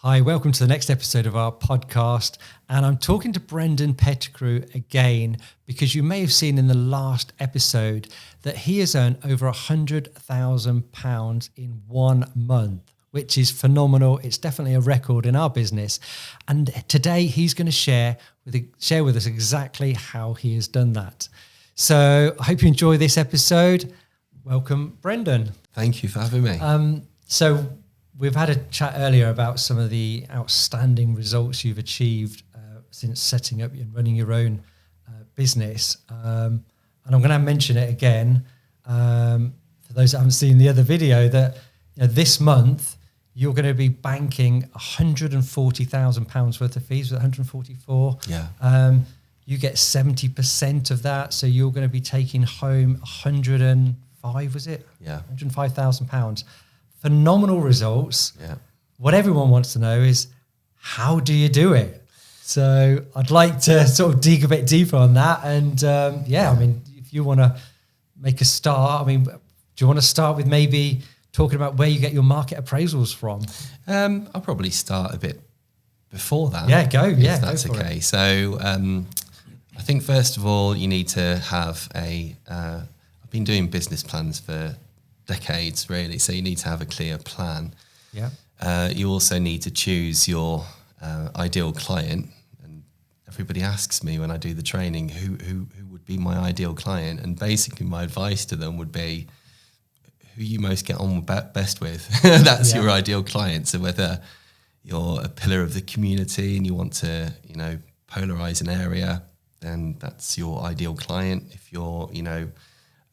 Hi, welcome to the next episode of our podcast. And I'm talking to Brendan Pettigrew again, because you may have seen in the last episode that he has earned over £100,000 in 1 month, which is phenomenal. It's definitely a record in our business. And today he's going to share with us exactly how he has done that. So I hope you enjoy this episode. Welcome, Brendan. Thank you for having me. So we've had a chat earlier about some of the outstanding results you've achieved since setting up and running your own business. And I'm going to mention it again for those that haven't seen the other video, that this month you're going to be banking £140,000 worth of fees, with 144. Yeah. You get 70% of that, so you're going to be taking home 105, was it? Yeah. £105,000. Phenomenal results. Yeah. What everyone wants to know is, how do you do it? So I'd like to sort of dig a bit deeper on that. And I mean, if you want to make a start, I mean, do you want to start with maybe talking about where you get your market appraisals from? I'll probably start a bit before that. Yeah, go. Yeah, if that's okay. So I think first of all, you need to have I've been doing business plans for decades, really. So you need to have a clear plan. Yeah. You also need to choose your ideal client. And everybody asks me when I do the training, who would be my ideal client? And basically my advice to them would be, who you most get on best with. That's your ideal client. So whether you're a pillar of the community and you want to, polarize an area, then that's your ideal client. If you're,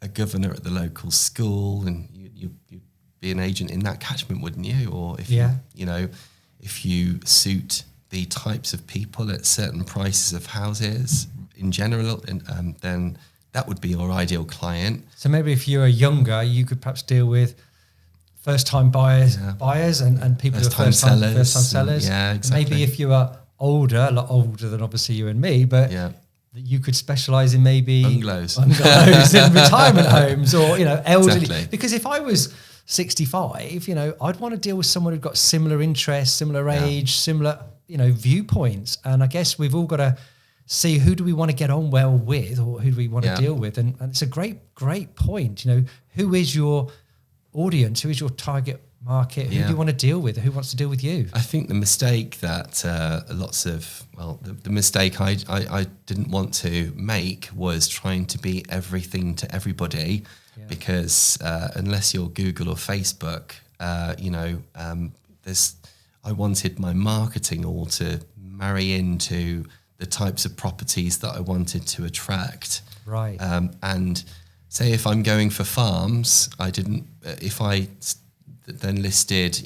a governor at the local school, and you'd be an agent in that catchment, wouldn't you? Or if if you suit the types of people at certain prices of houses in general, then that would be your ideal client. So maybe if you're younger, you could perhaps deal with first-time buyers and people who are first-time sellers. Yeah, exactly. Maybe if you are older, a lot older than obviously you and me, but you could specialise in maybe bungalows in retirement homes, or elderly. Exactly. Because if I was 65, I'd want to deal with someone who'd got similar interests, similar age, similar viewpoints. And I guess we've all got to see, who do we want to get on well with, or who do we want to deal with? And it's a great point. Who is your audience? Who is your target market? Who do you want to deal with? Who wants to deal with you? I think the mistake that the mistake I didn't want to make was trying to be everything to everybody, because unless you're Google or Facebook, I wanted my marketing all to marry into the types of properties that I wanted to attract. Right. And say if I'm going for farms, if I then listed,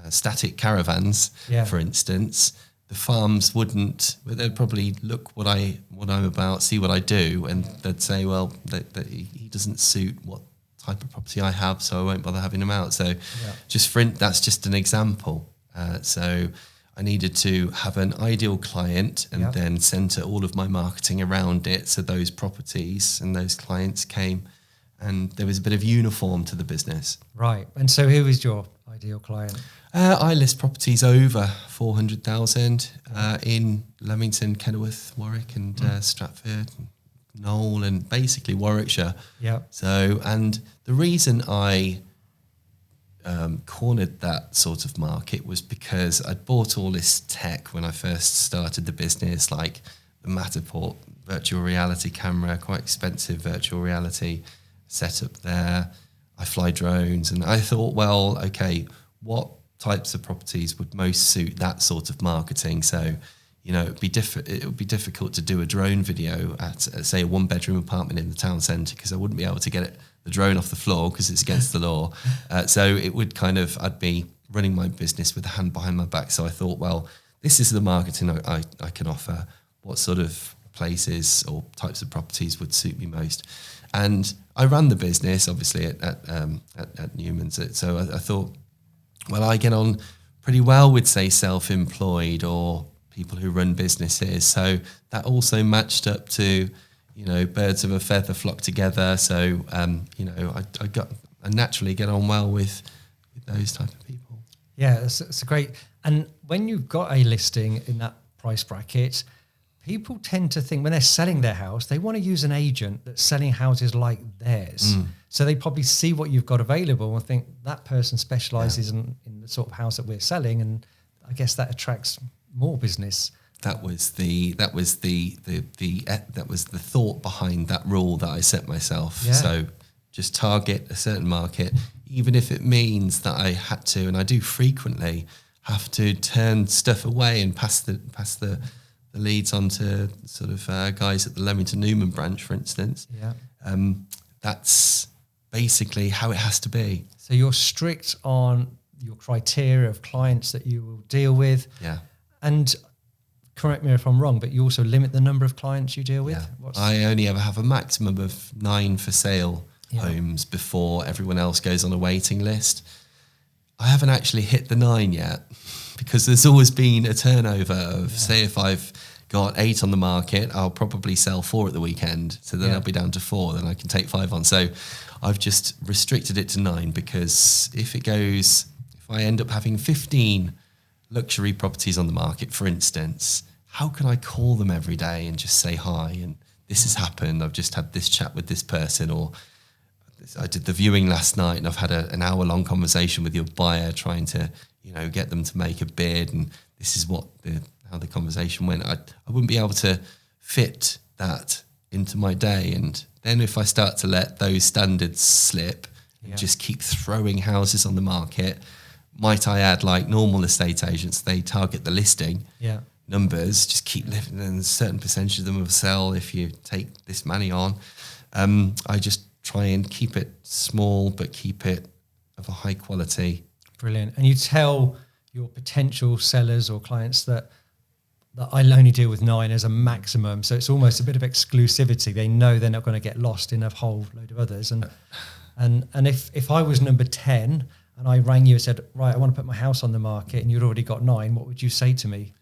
static caravans, for instance, the farms they'd probably look what I'm about, see what I do, and they'd say, well, that he doesn't suit what type of property I have, so I won't bother having him out. So that's just an example. So I needed to have an ideal client and then center all of my marketing around it, so those properties and those clients came, and there was a bit of uniform to the business. Right. And so who is your ideal client? I list properties over 400,000 in Leamington, Kenilworth, Warwick, and Stratford, Knowle, and basically Warwickshire. Yeah. So, and the reason I cornered that sort of market was because I'd bought all this tech when I first started the business, like the Matterport virtual reality camera, quite expensive virtual reality setup there. I fly drones, and I thought, well, okay, what types of properties would most suit that sort of marketing? So, it would be difficult to do a drone video at say a 1-bedroom apartment in the town centre, because I wouldn't be able to get the drone off the floor because it's against the law. So it would I'd be running my business with a hand behind my back. So I thought, well, this is the marketing I can offer. What sort of places or types of properties would suit me most? And I ran the business, obviously, at Newman's. So I thought, well, I get on pretty well with, say, self-employed or people who run businesses. So that also matched up to, birds of a feather flock together. So, I naturally get on well with those type of people. Yeah, it's a great. And when you've got a listing in that price bracket, people tend to think when they're selling their house, they want to use an agent that's selling houses like theirs. So they probably see what you've got available and think that person specializes in the sort of house that we're selling. And I guess that attracts more business. That was the thought behind that rule that I set myself. Yeah. So just target a certain market, even if it means that I had to, and I do frequently, have to turn stuff away and pass the leads on to sort of guys at the Leamington Newman branch, for instance. Yeah. That's basically how it has to be. So you're strict on your criteria of clients that you will deal with. Yeah. And correct me if I'm wrong, but you also limit the number of clients you deal with? Yeah. I only ever have a maximum of 9 for sale homes before everyone else goes on a waiting list. I haven't actually hit the 9 yet because there's always been a turnover of, say, if I've got 8 on the market, I'll probably sell 4 at the weekend. So then I'll be down to 4, then I can take 5 on. So I've just restricted it to 9 because if I end up having 15 luxury properties on the market, for instance, how can I call them every day and just say hi and this has happened, I've just had this chat with this person, or I did the viewing last night and I've had an hour-long conversation with your buyer trying to, get them to make a bid, and this is how the conversation went. I wouldn't be able to fit that into my day. And then if I start to let those standards slip and just keep throwing houses on the market, might I add, like normal estate agents, they target the listing numbers, just keep living, and a certain percentage of them will sell if you take this many on. I just try and keep it small, but keep it of a high quality. Brilliant. And you tell your potential sellers or clients that I'll only deal with 9 as a maximum. So it's almost a bit of exclusivity. They know they're not going to get lost in a whole load of others. And if I was number 10 and I rang you and said, right, I want to put my house on the market, and you'd already got 9, what would you say to me?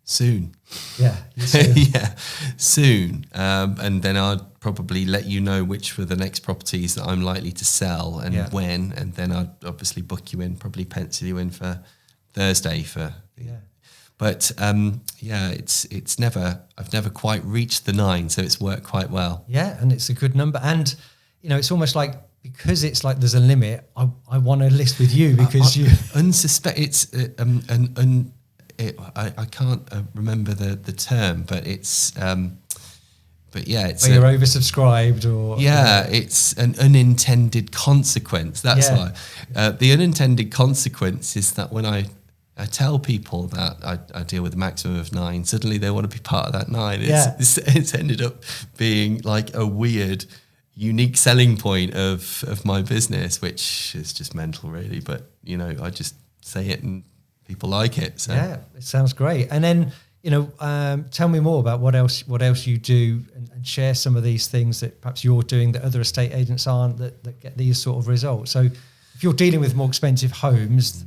Soon. Yeah. Soon. And then I'd probably let you know which were the next properties that I'm likely to sell and when, and then I'd obviously book you in, probably pencil you in for Thursday But it's never, I've never quite reached the 9, so it's worked quite well. Yeah, and it's a good number. And, it's almost like, because it's like there's a limit, I want to list with you because you... I can't remember the term, but it's... it's... You're oversubscribed or... Yeah, it's an unintended consequence. That's why. The unintended consequence is that when I tell people that I deal with a maximum of 9, suddenly they want to be part of that 9. It's ended up being like a weird, unique selling point of my business, which is just mental, really. But, I just say it and people like it. So. Yeah, it sounds great. And then, tell me more about what else you do, and share some of these things that perhaps you're doing that other estate agents aren't, that get these sort of results. So if you're dealing with more expensive homes,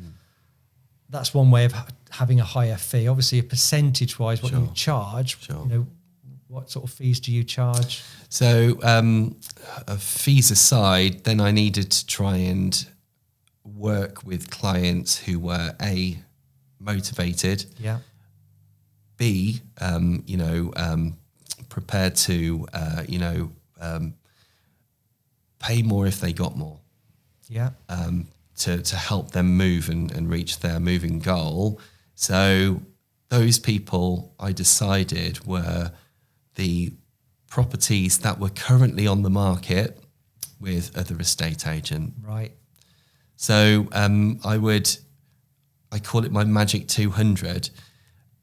that's one way of having a higher fee. Obviously, a percentage-wise, what you charge, what sort of fees do you charge? So fees aside, then I needed to try and work with clients who were A, motivated, B, prepared to, pay more if they got more. To help them move and reach their moving goal. So those people, I decided, were the properties that were currently on the market with other estate agent. Right. So I call it my magic 200.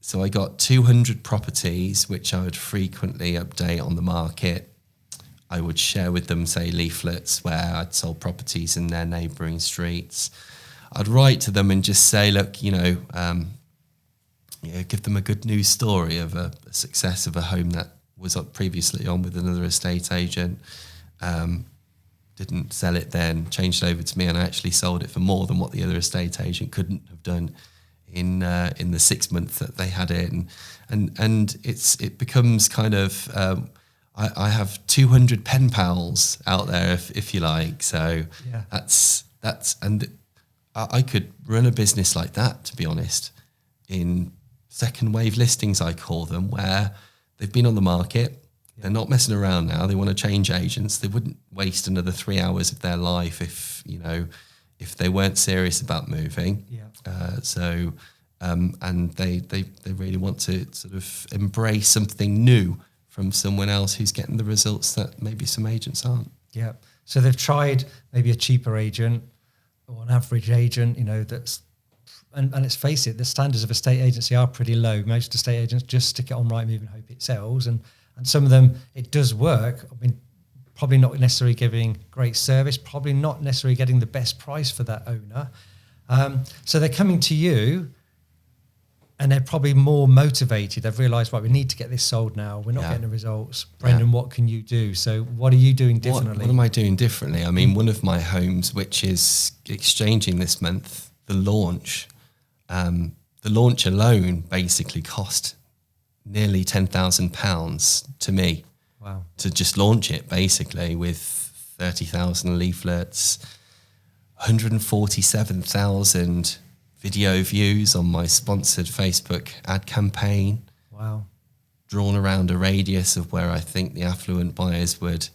So I got 200 properties, which I would frequently update on the market. I would share with them, say, leaflets where I'd sold properties in their neighbouring streets. I'd write to them and just say, look, give them a good news story of a success of a home that was previously on with another estate agent. Didn't sell it then, changed it over to me, and I actually sold it for more than what the other estate agent couldn't have done in the 6 months that they had it. And it becomes kind of... I have 200 pen pals out there, if you like. So that's and I could run a business like that, to be honest, in second wave listings, I call them, where they've been on the market. They're not messing around now. They want to change agents. They wouldn't waste another 3 hours of their life if they weren't serious about moving. And they really want to sort of embrace something new from someone else who's getting the results that maybe some agents aren't. Yeah. So they've tried maybe a cheaper agent or an average agent, that's, and let's face it, the standards of a estate agency are pretty low. Most estate agents just stick it on Rightmove and hope it sells. And some of them, it does work. I mean, probably not necessarily giving great service, probably not necessarily getting the best price for that owner. So they're coming to you and they're probably more motivated. They've realised, right, we need to get this sold now. We're not getting the results. Brendan, what can you do? So what are you doing differently? What am I doing differently? I mean, one of my homes, which is exchanging this month, the launch alone basically cost nearly £10,000 to me. Wow. To just launch it, basically, with 30,000 leaflets, 147,000 video views on my sponsored Facebook ad campaign. Wow. Drawn around a radius of where I think the affluent buyers would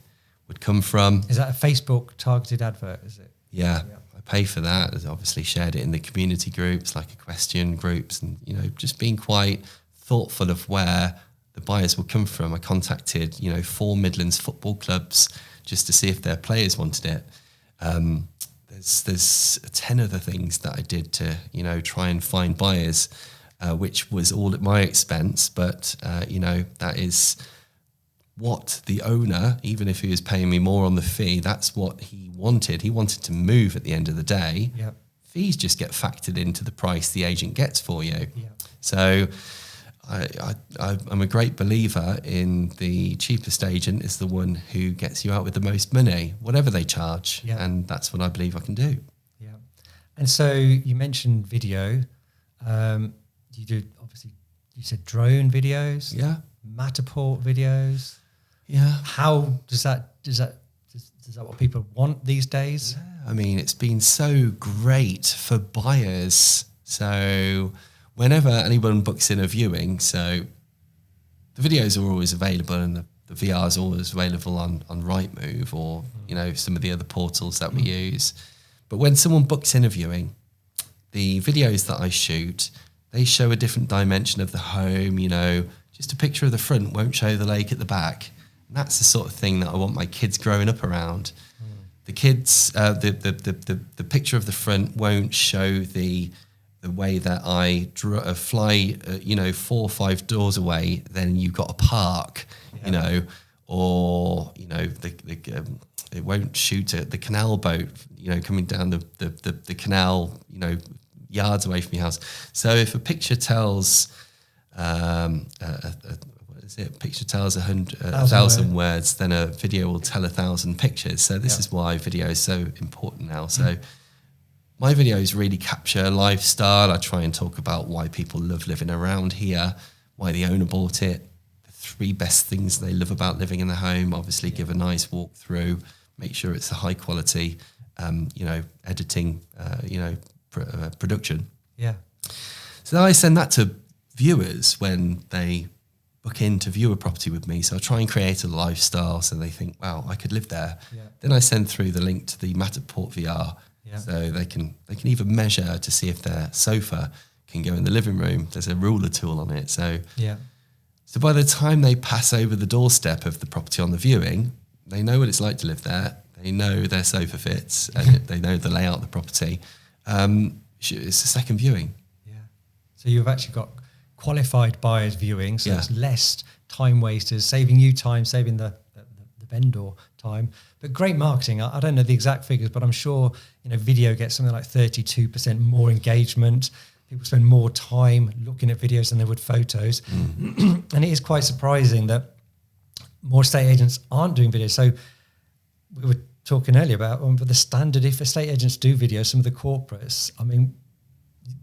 come from. Is that a Facebook targeted advert, is it? Yeah. I pay for that. I've obviously shared it in the community groups, like Equestrian groups, and, just being quite thoughtful of where the buyers will come from. I contacted, 4 Midlands football clubs just to see if their players wanted it. There's 10 other things that I did to, try and find buyers, which was all at my expense. But, that is what the owner, even if he was paying me more on the fee, that's what he wanted. He wanted to move at the end of the day. Yep. Fees just get factored into the price the agent gets for you. Yep. So I'm a great believer in the cheapest agent is the one who gets you out with the most money, whatever they charge. Yeah. And that's what I believe I can do. Yeah. And so you mentioned video. You do, obviously, you said drone videos. Yeah. Matterport videos. Yeah. How is that what people want these days? Yeah. I mean, it's been so great for buyers. So whenever anyone books in a viewing, so the videos are always available and the VR is always available on Rightmove or, some of the other portals that we use. But when someone books in a viewing, the videos that I shoot, they show a different dimension of the home, just a picture of the front won't show the lake at the back. And that's the sort of thing that I want my kids growing up around. The kids, the picture of the front won't show the way that I fly, 4 or 5 doors away, then you've got a park, or it won't shoot at the canal boat, coming down the canal, yards away from your house. So if a picture tells, picture tells 1,000 words, then a video will tell 1,000 pictures. So this is why video is so important now. So my videos really capture lifestyle. I try and talk about why people love living around here, why the owner bought it, the 3 best things they love about living in the home. Obviously, give a nice walkthrough, make sure it's a high quality, editing, production. Yeah. So then I send that to viewers when they book in to view a property with me. So I try and create a lifestyle so they think, wow, I could live there. Yeah. Then I send through the link to the Matterport VR. Yeah. So they can even measure to see if their sofa can go in the living room. There's a ruler tool on it. So by the time they pass over the doorstep of the property on the viewing, they know what it's like to live there. They know their sofa fits and they know the layout of the property. It's a second viewing. Yeah. So you've actually got qualified buyers viewing, so it's less time wasters, saving you time, saving the vendor time. But great marketing. I don't know the exact figures, but I'm sure video gets something like 32% more engagement. People spend more time looking at videos than they would photos. And it is quite surprising that more estate agents aren't doing videos. So we were talking earlier about the standard, if estate agents do videos, some of the corporates, I mean,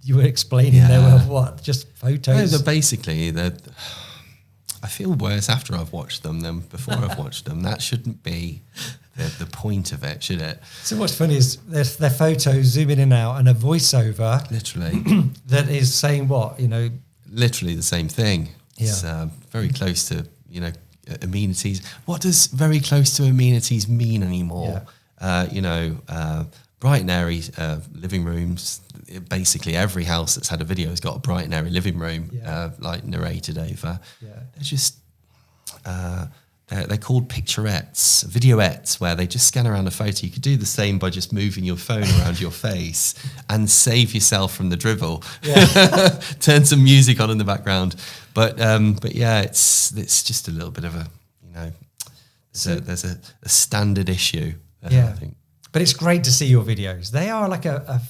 you were explaining there were what, just photos? No, basically, I feel worse after I've watched them than before I've watched them. That shouldn't be the point of it, should it? So what's funny is their photos zoom in and out and a voiceover Literally. that is saying what, Literally the same thing. Yeah. It's very close to, amenities. What does very close to amenities mean anymore? Yeah. Bright and airy living rooms. Basically, every house that's had a video has got a bright and airy living room, narrated over. Yeah. They're just, they're called picturettes, videoettes, where they just scan around a photo. You could do the same by just moving your phone around your face and save yourself from the drivel. Yeah. Turn some music on in the background. But yeah, it's just a little bit of a, there's a standard issue there, I think. But it's great to see your videos. They are like a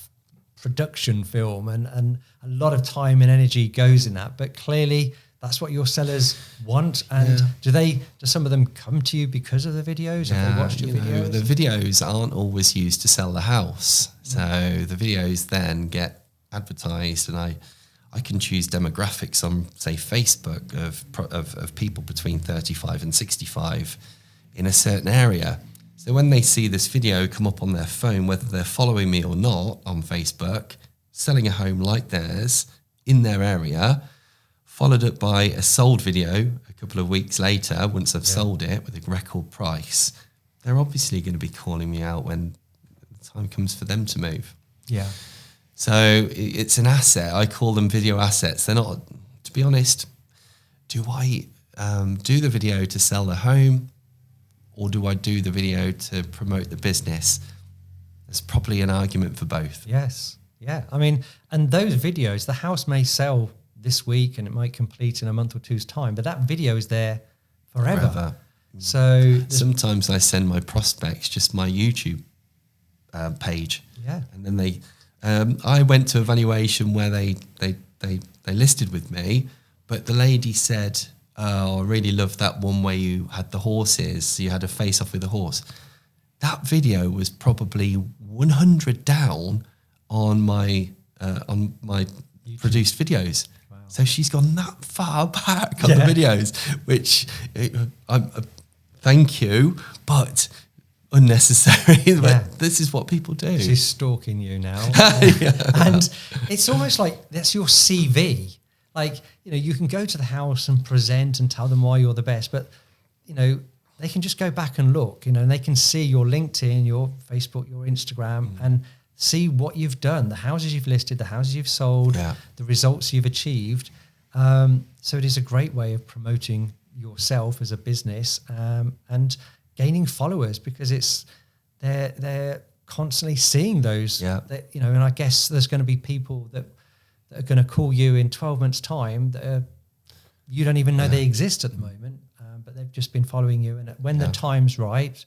production film, and a lot of time and energy goes in that. But clearly, that's what your sellers want. And do some of them come to you because of the videos? Have they watched your videos? The videos aren't always used to sell the house. So the videos then get advertised, and I can choose demographics on, say, Facebook of people between 35 and 65 in a certain area. So when they see this video come up on their phone, whether they're following me or not on Facebook, selling a home like theirs in their area, followed up by a sold video a couple of weeks later, once I've sold it with a record price, they're obviously going to be calling me out when the time comes for them to move. Yeah. So it's an asset. I call them video assets. They're not, to be honest, do I do the video to sell the home, or do I do the video to promote the business? There's probably an argument for both. Yes. Yeah. I mean, and those videos, the house may sell this week and it might complete in a month or two's time, but that video is there forever. So sometimes I send my prospects just my YouTube page. Yeah. And then I went to a valuation where they listed with me, but the lady said, "Oh, I really loved that one where you had the horses. So you had a face off with a horse." That video was probably 100 down on my produced videos. Wow. So she's gone that far back on the videos, which thank you, but unnecessary. But this is what people do. She's stalking you now. And it's almost like that's your CV. Like, you can go to the house and present and tell them why you're the best, but, they can just go back and look, and they can see your LinkedIn, your Facebook, your Instagram, and see what you've done, the houses you've listed, the houses you've sold, the results you've achieved. So it is a great way of promoting yourself as a business and gaining followers, because they're constantly seeing those, and I guess there's going to be people that are going to call you in 12 months' time that you don't even know they exist at the moment, but they've just been following you. And when the time's right,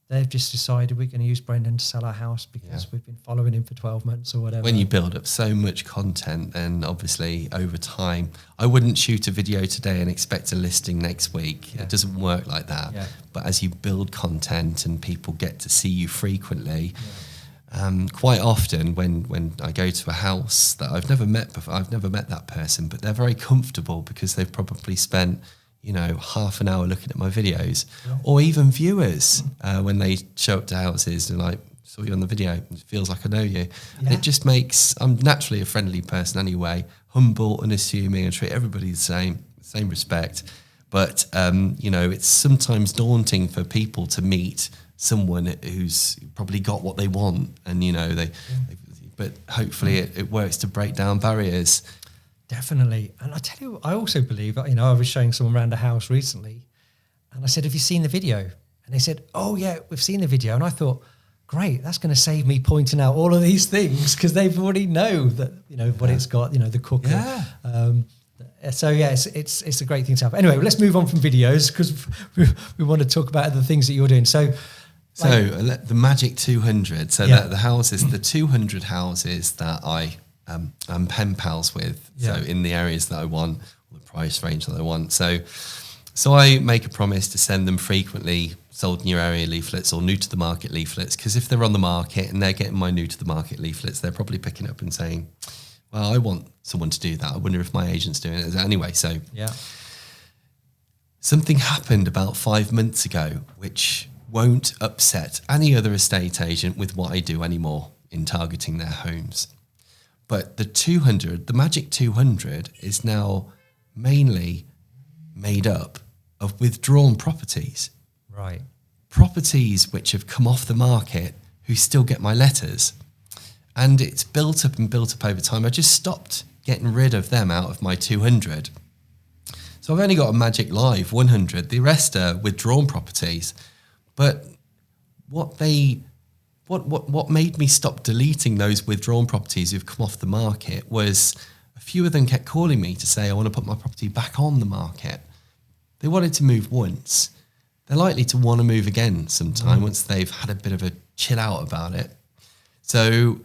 they've just decided we're going to use Brendan to sell our house because we've been following him for 12 months or whatever. When you build up so much content, then obviously over time, I wouldn't shoot a video today and expect a listing next week. It doesn't work like that. Yeah. But as you build content and people get to see you frequently, quite often when I go to a house that I've never met before, I've never met that person, but they're very comfortable because they've probably spent half an hour looking at my videos, or even viewers when they show up to houses and like, saw you on the video, it feels like I know you. And it just makes, I'm naturally a friendly person anyway, humble, unassuming, and treat everybody the same respect. But it's sometimes daunting for people to meet someone who's probably got what they want, and but hopefully it works to break down barriers. Definitely. And I tell you, I also believe, I was showing someone around a house recently and I said, "Have you seen the video?" And they said, "Oh yeah, we've seen the video." And I thought, great, that's going to save me pointing out all of these things because they've already know that, what it's got, the cooker. Yeah. So yeah, it's a great thing to have. Anyway, let's move on from videos because we want to talk about the things that you're doing. So the magic 200. So the houses, the 200 houses that I'm pen pals with. So in the areas that I want, or the price range that I want. So I make a promise to send them frequently sold in your area leaflets or new to the market leaflets, because if they're on the market and they're getting my new to the market leaflets, they're probably picking up and saying, "Well, I want someone to do that. I wonder if my agent's doing it." Anyway, so something happened about 5 months ago, which won't upset any other estate agent with what I do anymore in targeting their homes. But the magic 200 is now mainly made up of withdrawn properties. Right. Properties which have come off the market who still get my letters. And it's built up and built up over time. I just stopped getting rid of them out of my 200. So I've only got a magic live 100. The rest are withdrawn properties. But what made me stop deleting those withdrawn properties who've come off the market was a few of them kept calling me to say, I want to put my property back on the market. They wanted to move once. They're likely to want to move again sometime once they've had a bit of a chill out about it. So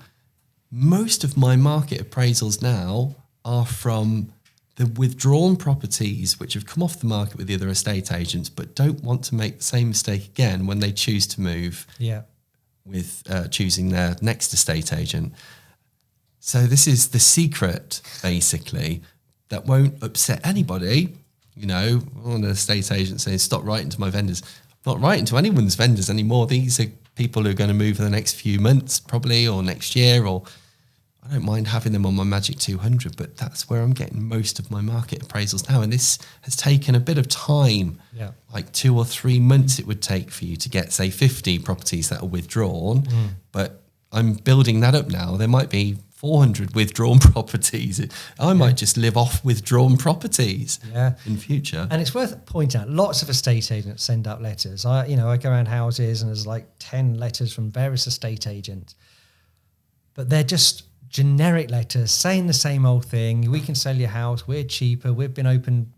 most of my market appraisals now are from the withdrawn properties which have come off the market with the other estate agents but don't want to make the same mistake again when they choose to move with choosing their next estate agent. So this is the secret, basically, that won't upset anybody. You know, one of the estate agents saying, stop writing to my vendors. I'm not writing to anyone's vendors anymore. These are people who are going to move in the next few months, probably, or next year, or I don't mind having them on my Magic 200, but that's where I'm getting most of my market appraisals now. And this has taken a bit of time, like 2 or 3 months it would take for you to get, say, 50 properties that are withdrawn. But I'm building that up now. There might be 400 withdrawn properties. I might just live off withdrawn properties in future. And it's worth pointing out, lots of estate agents send out letters. I go around houses and there's like 10 letters from various estate agents, but they're just generic letters saying the same old thing. We can sell your house. We're cheaper. We've been open.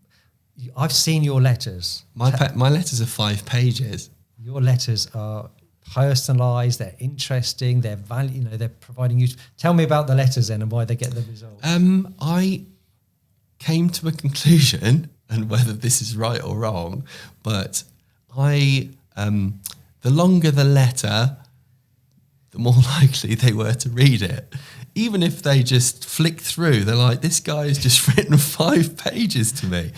I've seen your letters. My letters are 5 pages. Your letters are personalised, they're interesting, they're value, they're providing you. Tell me about the letters then and why they get the result. I came to a conclusion, and whether this is right or wrong, but the longer the letter, the more likely they were to read it. Even if they just flick through, they're like, this guy's just written 5 pages to me.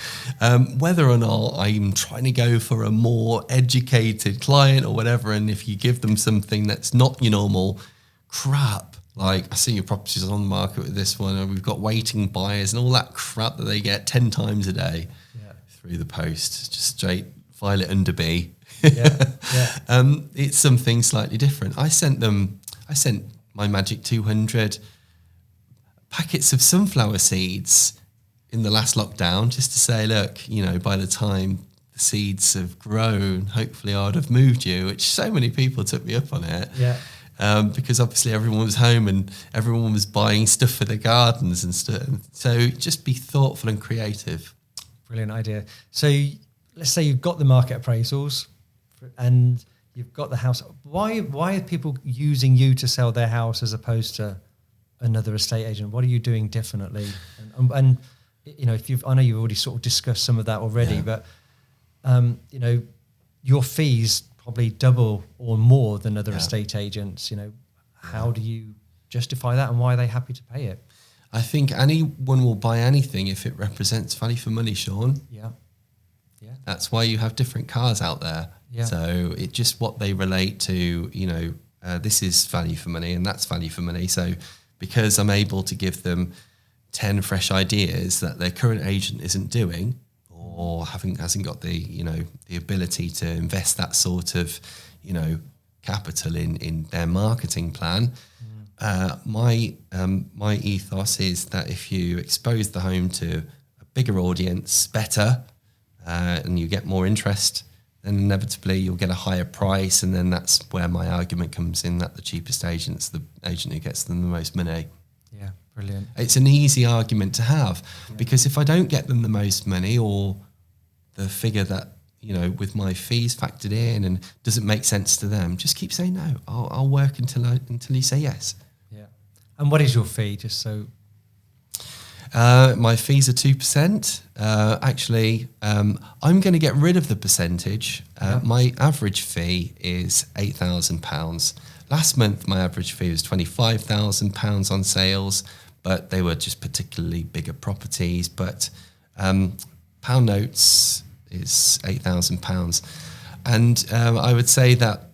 Whether or not I'm trying to go for a more educated client or whatever, and if you give them something that's not your normal crap, like I see your properties on the market with this one, and we've got waiting buyers and all that crap that they get 10 times a day through the post, just straight file it under B. It's something slightly different. I sent my Magic 200 packets of sunflower seeds in the last lockdown just to say, look, by the time the seeds have grown, hopefully I'd have moved you, which so many people took me up on it. Because obviously everyone was home and everyone was buying stuff for their gardens and stuff. So just be thoughtful and creative. Brilliant idea. So let's say you've got the market appraisals and you've got the house. Why are people using you to sell their house as opposed to another estate agent? What are you doing differently? And I know you've already sort of discussed some of that already, but your fees probably double or more than other estate agents. How do you justify that, and why are they happy to pay it? I think anyone will buy anything if it represents value for money, Sean. That's why you have different cars out there. So it's just what they relate to, this is value for money and that's value for money. So because I'm able to give them 10 fresh ideas that their current agent isn't doing or hasn't got the ability to invest that sort of, capital in their marketing plan. My ethos is that if you expose the home to a bigger audience better and you get more interest, then inevitably you'll get a higher price, and then that's where my argument comes in, that the cheapest agent's the agent who gets them the most money. Yeah, brilliant. It's an easy argument to have, because if I don't get them the most money, or the figure that, with my fees factored in and doesn't make sense to them, just keep saying no. I'll work until you say yes. Yeah. And what is your fee, just so... My fees are 2%. I'm going to get rid of the percentage. My average fee is £8,000. Last month, my average fee was £25,000 on sales, but they were just particularly bigger properties. But pound notes is £8,000. And I would say that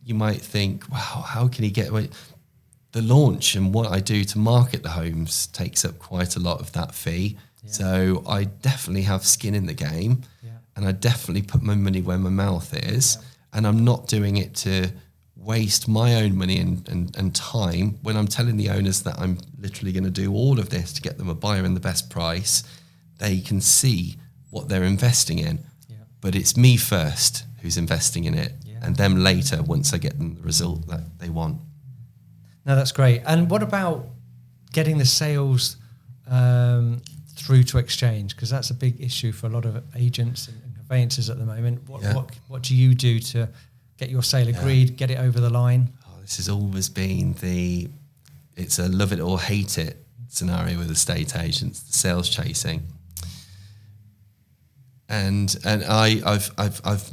you might think, wow, how can he get away? The launch and what I do to market the homes takes up quite a lot of that fee. Yeah. So I definitely have skin in the game, and I definitely put my money where my mouth is, and I'm not doing it to waste my own money and time when I'm telling the owners that I'm literally going to do all of this to get them a buyer and the best price. They can see what they're investing in, but it's me first who's investing in it, and them later once I get them the result that they want. No, that's great. And what about getting the sales through to exchange? Because that's a big issue for a lot of agents and conveyancers at the moment. What do you do to get your sale agreed, get it over the line? Oh, this has always been it's a love it or hate it scenario with estate agents, the sales chasing. And I've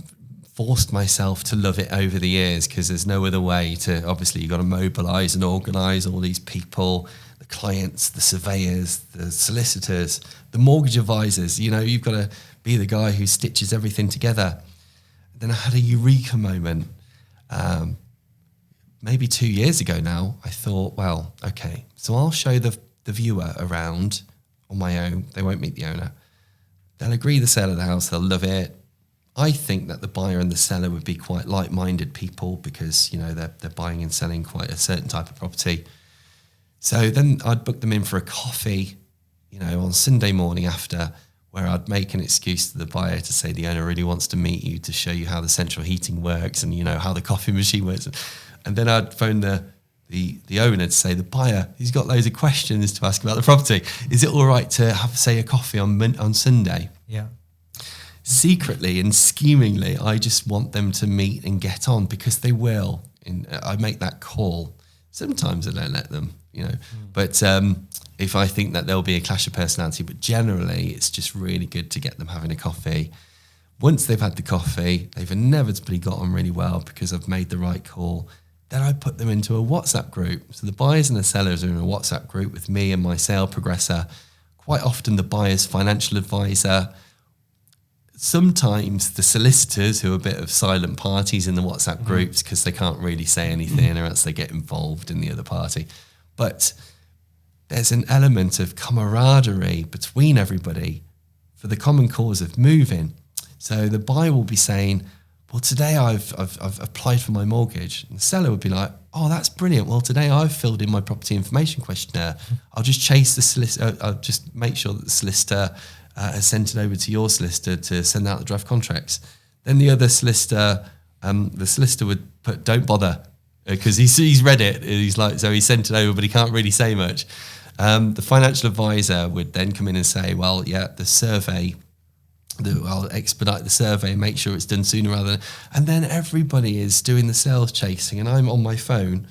forced myself to love it over the years, because there's no other way to, obviously you've got to mobilise and organise all these people, the clients, the surveyors, the solicitors, the mortgage advisors. You've got to be the guy who stitches everything together. Then I had a eureka moment. Maybe 2 years ago now, I thought, well, okay, so I'll show the viewer around on my own. They won't meet the owner. They'll agree the sale of the house. They'll love it. I think that the buyer and the seller would be quite like-minded people, because, they're buying and selling quite a certain type of property. So then I'd book them in for a coffee, on Sunday morning after, where I'd make an excuse to the buyer to say the owner really wants to meet you to show you how the central heating works and, how the coffee machine works. And then I'd phone the owner to say, the buyer, he's got loads of questions to ask about the property. Is it all right to have, say, a coffee on Sunday? Yeah. Secretly and schemingly, I just want them to meet and get on, because they will. I make that call. Sometimes I don't let them, But if I think that there'll be a clash of personality, but generally it's just really good to get them having a coffee. Once they've had the coffee, they've inevitably got on really well because I've made the right call. Then I put them into a WhatsApp group. So the buyers and the sellers are in a WhatsApp group with me and my sale progressor. Quite often the buyer's financial advisor. Sometimes the solicitors, who are a bit of silent parties in the WhatsApp groups because they can't really say anything or else they get involved in the other party. But there's an element of camaraderie between everybody for the common cause of moving. So the buyer will be saying, well, today I've applied for my mortgage. And the seller would be like, oh, that's brilliant. Well, today I've filled in my property information questionnaire. I'll just chase the solicitor. I'll just make sure that the solicitor has sent it over to your solicitor to send out the draft contracts. Then the other solicitor, the solicitor would put, don't bother, because he's read it. He's like, so he sent it over, but he can't really say much. The financial advisor would then come in and say, well, yeah, the survey, I'll expedite the survey and make sure it's done sooner rather than, and then everybody is doing the sales chasing and I'm on my phone,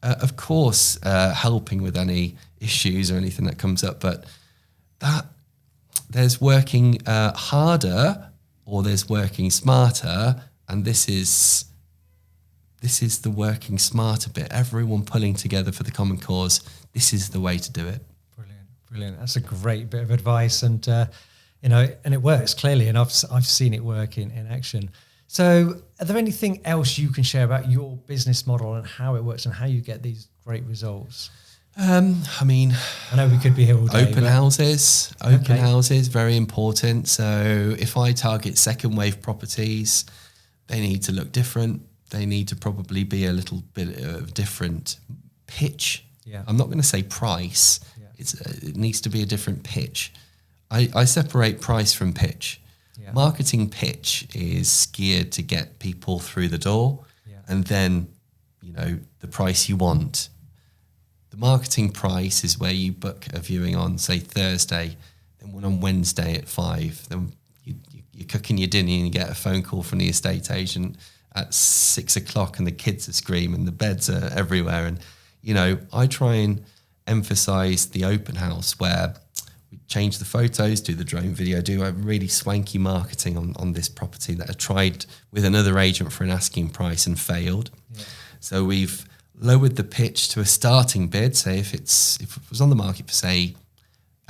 of course, helping with any issues or anything that comes up, but that there's working harder or there's working smarter, and this is the working smarter bit. Everyone pulling together for the common cause. This is the way to do it. Brilliant. That's a great bit of advice, and and it works clearly, and I've seen it work in action. So, are there anything else you can share about your business model and how it works and how you get these great results? I know we could be here all day. Open houses, very important. So if I target second wave properties, they need to look different. They need to probably be a little bit of different pitch. Yeah. I'm not going to say price. Yeah. It needs to be a different pitch. I separate price from pitch. Yeah. Marketing pitch is geared to get people through the door, and then, the price you want. The marketing price is where you book a viewing on, say, Thursday, then one on Wednesday at 5. Then you're cooking your dinner and you get a phone call from the estate agent at 6 o'clock and the kids are screaming, the beds are everywhere. And, I try and emphasize the open house where we change the photos, do the drone video, do a really swanky marketing on this property that I tried with another agent for an asking price and failed. Yeah. So we've lowered the pitch to a starting bid. Say if it was on the market for, say,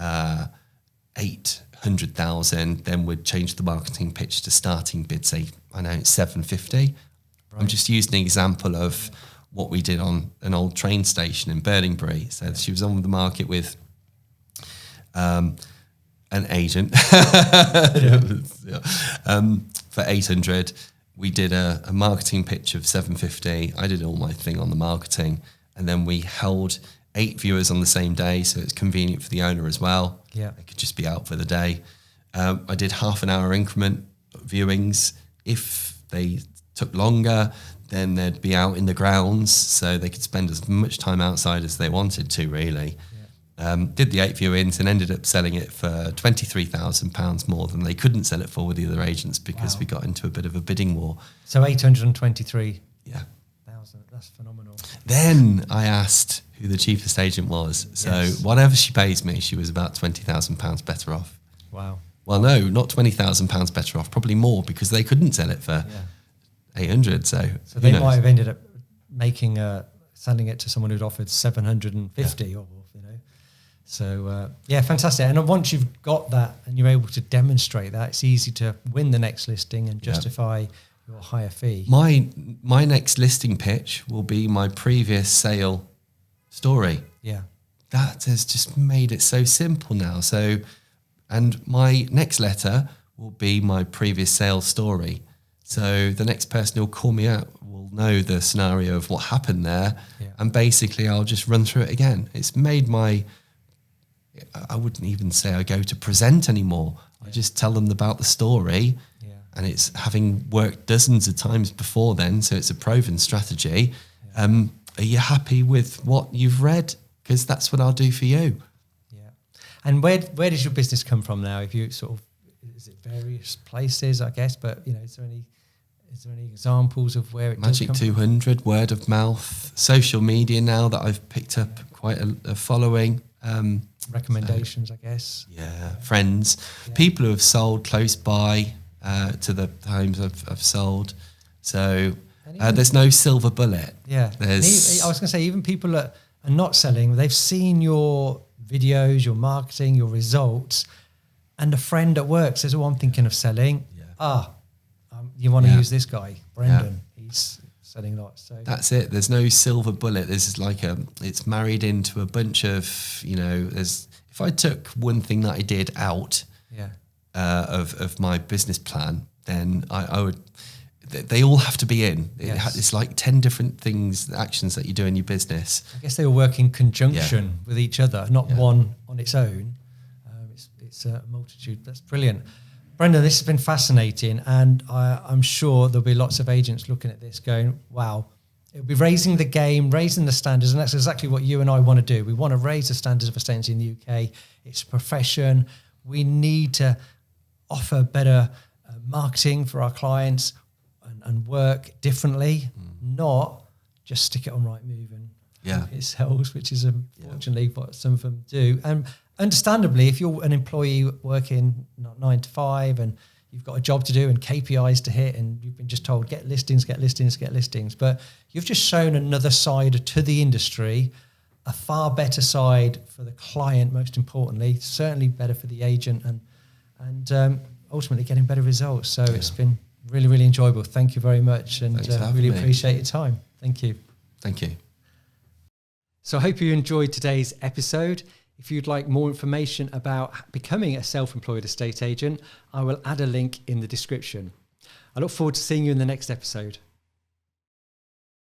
800 100,000, then we'd change the marketing pitch to starting bid, say, I know, 750. Right. I'm just using an example of what we did on an old train station in Burningbury. So she was on the market with an agent for 800. We did a marketing pitch of 750. I did all my thing on the marketing, and then we held 8 viewers on the same day, so it's convenient for the owner as well. Yeah, they could just be out for the day. I did half an hour increment viewings. If they took longer, then they'd be out in the grounds, so they could spend as much time outside as they wanted to, really. Yeah. Did the 8 viewings and ended up selling it for £23,000 more than they couldn't sell it for with the other agents, because we got into a bit of a bidding war. So 823. Yeah. That's phenomenal. Then I asked who the cheapest agent was. So whatever she pays me, she was about £20,000 better off. Wow. Well, no, not £20,000 better off, probably more, because they couldn't sell it for 800. So they might have ended up selling it to someone who'd offered 750 or, you know. So, fantastic. And once you've got that and you're able to demonstrate that, it's easy to win the next listing and justify your higher fee. My next listing pitch will be my previous sale story. Yeah. That has just made it so simple now. So, and my next letter will be my previous sales story. So the next person who'll call me out will know the scenario of what happened there. Yeah. And basically I'll just run through it again. It's made I wouldn't even say I go to present anymore. I just tell them about the story. And it's having worked dozens of times before then, so it's a proven strategy. Yeah. Are you happy with what you've read? Because that's what I'll do for you. Yeah. And where does your business come from now? If you sort of, is it various places, I guess? But you know, is there any examples of where it Magic does come 200, from? Word of mouth, social media now that I've picked up quite a following. Recommendations, I guess. Yeah, friends, people who have sold close by. To the homes I've sold. So there's no silver bullet. Yeah. I was going to say, even people that are not selling, they've seen your videos, your marketing, your results, and a friend at work says, I'm thinking of selling. Yeah. You want to use this guy, Brendan. Yeah. He's selling lots. So that's it. There's no silver bullet. This is like it's married into a bunch of, you know, if I took one thing that I did out, of my business plan, then I would. They all have to be in. It's like 10 different things, actions that you do in your business. I guess they all work in conjunction with each other, not one on its own. It's a multitude. That's brilliant, Brendan. This has been fascinating, and I'm sure there'll be lots of agents looking at this, going, "Wow." It'll be raising the game, raising the standards, and that's exactly what you and I want to do. We want to raise the standards of estate agency in the UK. It's a profession. We need to offer better marketing for our clients and work differently, not just stick it on Rightmove and it sells, which is unfortunately what some of them do. And understandably, if you're an employee working 9 to 5 and you've got a job to do and KPIs to hit and you've been just told get listings, but you've just shown another side to the industry, a far better side for the client, most importantly, certainly better for the agent and ultimately getting better results. So it's been really, really enjoyable. Thank you very much, and really appreciate your time. Thank you. Thank you. So I hope you enjoyed today's episode. If you'd like more information about becoming a self-employed estate agent, I will add a link in the description. I look forward to seeing you in the next episode.